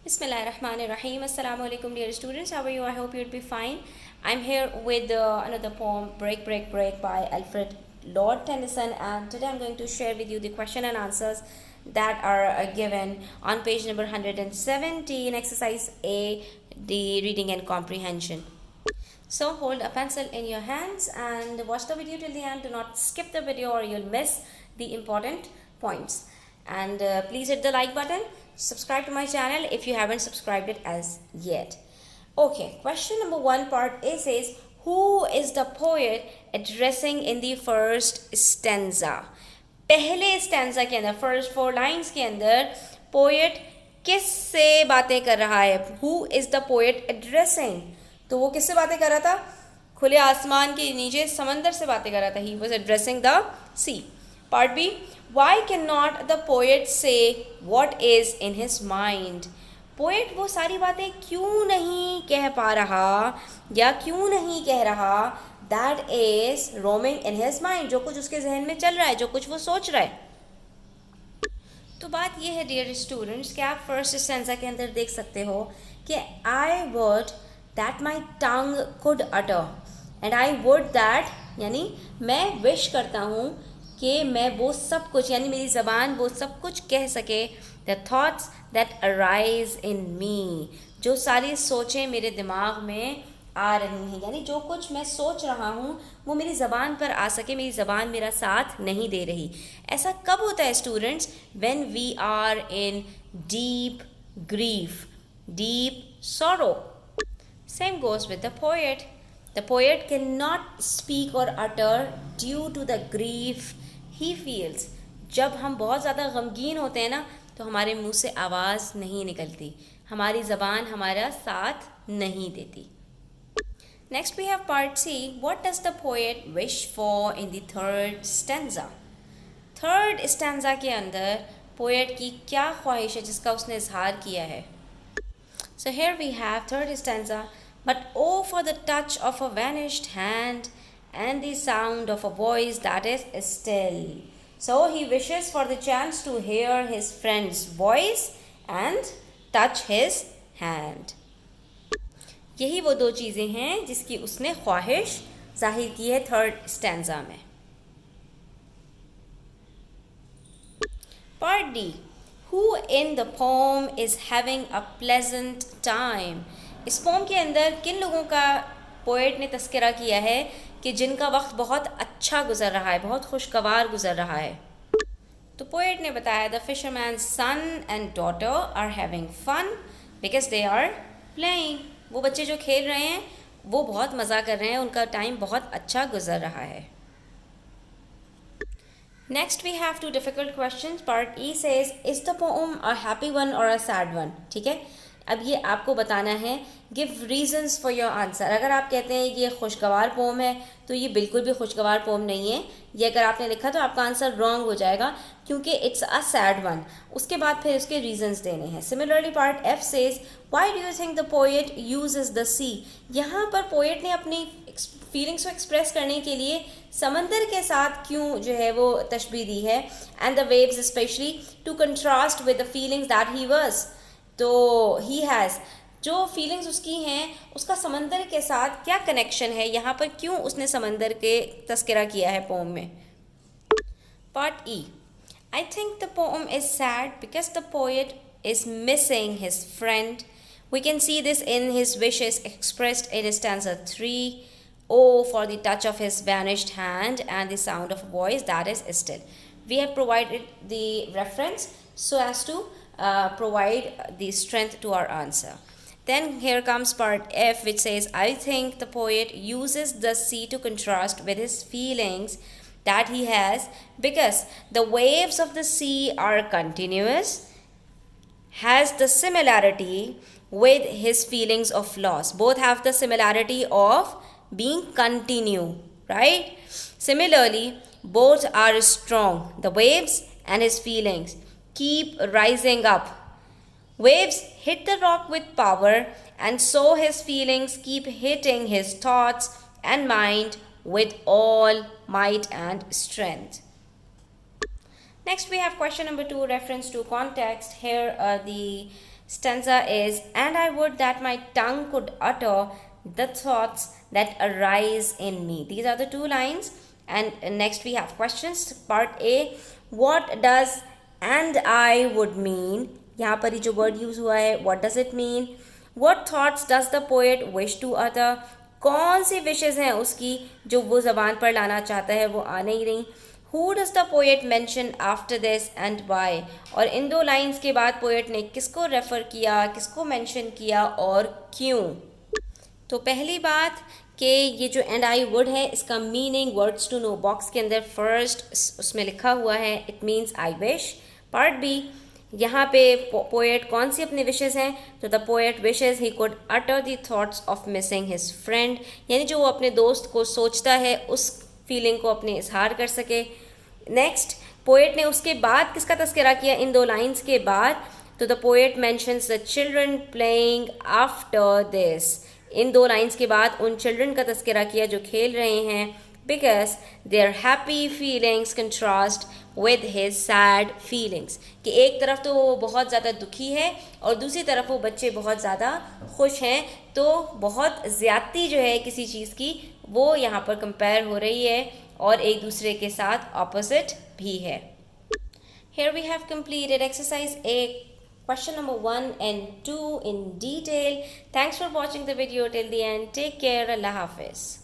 Bismillahirrahmanirrahim. Assalamu alaikum, dear students. How are you? I hope you'd be fine. I'm here with another poem, Break, Break, Break by Alfred Lord Tennyson, and today I'm going to share with you the question and answers that are given on page number 117, exercise A, the reading and comprehension. So hold a pencil in your hands and watch the video till the end. Do not skip the video or you'll miss the important points. And please hit the like button. Subscribe to my channel if you haven't subscribed it as yet. Okay, question number 1 part A says, who is the poet addressing in the first stanza? पहले stanza के अंदर first 4 lines के अंदर poet किस से बातें कर रहा है? Who is the poet addressing? तो वो किससे बातें कर रहा था? खुले आसमान के नीचे समंदर से बातें कर रहा था. He was addressing the sea. Part B, why can not the poet say what is in his mind? Poet वो सारी बातें क्यों नहीं कह पा रहा या क्यों नहीं कह रहा that is roaming in his mind, जो कुछ उसके जहन में चल रहा है, जो कुछ वो सोच रहा है. तो बात ये है डियर स्टूडेंट्स कि आप फर्स्ट स्टैंजा के अंदर देख सकते हो कि I would that my tongue could utter and I would that, यानी मैं विश करता हूँ कि मैं वो सब कुछ, यानी मेरी ज़बान वो सब कुछ कह सके. The thoughts that arise in me, जो सारी सोचें मेरे दिमाग में आ रही हैं, यानी जो कुछ मैं सोच रहा हूँ वो मेरी ज़बान पर आ सके. मेरी ज़बान मेरा साथ नहीं दे रही. ऐसा कब होता है students? When we are in deep grief, deep sorrow. Same goes with the poet. The poet cannot speak or utter due to the grief he feels. जब हम बहुत ज़्यादा गमगीन होते हैं ना, तो हमारे मुंह से आवाज़ नहीं निकलती, हमारी ज़बान हमारा साथ नहीं देती. Next we have part C. What does the poet wish for in the third stanza? Third stanza के अंदर पोएट की क्या ख्वाहिश है जिसका उसने इजहार किया है? So here we have third stanza. But oh, for the touch of a vanished hand and the sound of a voice that is still. So he wishes for the chance to hear his friend's voice and touch his hand. यही वो दो चीज़ें हैं जिसकी उसने ख्वाहिश जाहिर की है थर्ड स्टैंजा में. Part D. Who in the poem is having a pleasant time? इस पोम के अंदर किन लोगों का पोएट ने तस्करा किया है कि जिनका वक्त बहुत अच्छा गुजर रहा है, बहुत खुशगवार गुजर रहा है? तो पोएट ने बताया, the fisherman's son and daughter are having fun because they are playing. वो बच्चे जो खेल रहे हैं वो बहुत मज़ा कर रहे हैं, उनका टाइम बहुत अच्छा गुजर रहा है. Next we have two difficult questions. Part E says, is the poem a happy one or a sad one? ठीक है, अब ये आपको बताना है. Give reasons for your answer. अगर आप कहते हैं ये खुशगवार पोम है तो ये बिल्कुल भी खुशगवार पोम नहीं है. ये अगर आपने लिखा तो आपका आंसर रॉन्ग हो जाएगा क्योंकि इट्स अ सैड वन. उसके बाद फिर उसके रीजंस देने हैं. Similarly part F says, why do you think the poet uses the sea? यहाँ पर पोएट ने अपनी फीलिंग्स को एक्सप्रेस करने के लिए समंदर के साथ क्यों जो है वो तशबीह दी है, and the waves specially to contrast with the feelings that he was. तो ही हैज़, जो फीलिंग्स उसकी हैं उसका समंदर के साथ क्या कनेक्शन है, यहाँ पर क्यों उसने समंदर के तस्करा किया है पोम में? Part E, I think the poem is sad because the poet is missing his friend. We can see this in his wishes expressed in stanza 3. Oh, for the touch of his vanished hand and the sound of a voice that is still. We have provided the reference so as to provide the strength to our answer. Then here comes part F, which says, I think the poet uses the sea to contrast with his feelings that he has because the waves of the sea are continuous, has the similarity with his feelings of loss. Both have the similarity of being continue, right? Similarly, both are strong. The waves and his feelings keep rising up. Waves hit the rock with power, and so his feelings keep hitting his thoughts and mind with all might and strength. Next we have question number 2, reference to context. Here the stanza is, and I would that my tongue could utter the thoughts that arise in me. These are the two lines. And next we have questions. Part A, what does and I would mean? यहाँ पर ही जो word use हुआ है, what does it mean? What thoughts does the poet wish to utter? कौन सी wishes हैं उसकी जो वो ज़बान पर लाना चाहता है, वो आ नहीं रही. Who does the poet mention after this and why? और इन दो लाइन्स के बाद पोएट ने किसको रेफ़र किया, किसको मेंशन किया और क्यों? तो पहली बात कि ये जो एंड आई वुड है, इसका meaning words to know box के अंदर फर्स्ट उसमें लिखा हुआ है, it means I wish. Part B, यहाँ पे पोएट कौन सी अपनी विशेज़ हैं? तो the poet wishes he could utter the thoughts of missing his friend, यानी जो वो अपने दोस्त को सोचता है उस फीलिंग को अपने इजहार कर सके. नेक्स्ट, पोएट ने उसके बाद किसका तस्करा किया इन दो लाइन्स के बाद? तो the poet mentions the children playing after this. इन दो लाइन्स के बाद उन चिल्ड्रन का तस्करा किया जो खेल रहे हैं, because their happy feelings contrast with his sad feelings. कि एक तरफ तो वो बहुत ज़्यादा दुखी है और दूसरी तरफ वो बच्चे बहुत ज़्यादा खुश हैं, तो बहुत ज़्यादती जो है किसी चीज़ की वो यहाँ पर कंपेयर हो रही है और एक दूसरे के साथ ऑपोजिट भी है. Here we have completed exercise A, question number 1 and 2 in detail. Thanks for watching the video till the end. Take care. Allah Hafiz.